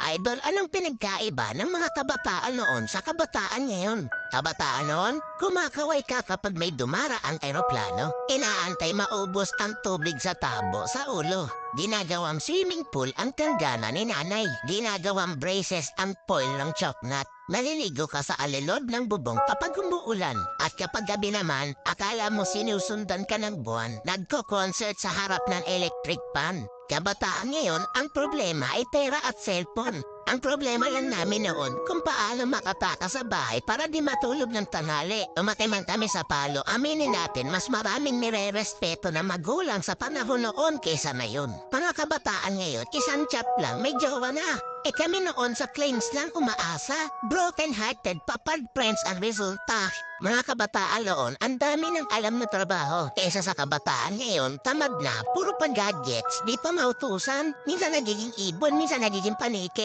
Idol, anong pinagkaiba ng mga kabataan noon sa kabataan ngayon? Kabataan noon, kumakaway ka kapag may dumaraang eroplano. Inaantay maubos ang tubig sa tabo sa ulo. Ginagawang swimming pool ang tanggana ni nanay. Ginagawang braces ang foil ng choknat. Naliligo ka sa alilod ng bubong kapag umuulan. At kapag gabi naman, akala mo sinusundan ka ng buwan. Nagko-concert sa harap ng electric pan. Kabataan ngayon, ang problema ay pera at cellphone. Ang problema lang namin noon kung paano makataka sa bahay para di matulog ng tanghali. Umatay man kami sa palo, aminin natin mas maraming nire-respeto na magulang sa panahon noon kaysa ngayon. Mga kabataan ngayon, isang chat lang, may jowa na. Kami noon sa claims lang umaasa. Broken-hearted, papad friends ang resulta. Mga kabataan noon, ang dami ng alam na trabaho. Kesa sa kabataan ngayon, tamad na, puro pa gadgets, di pa mautusan. Minsan nagiging ibon, minsan nagiging paniki.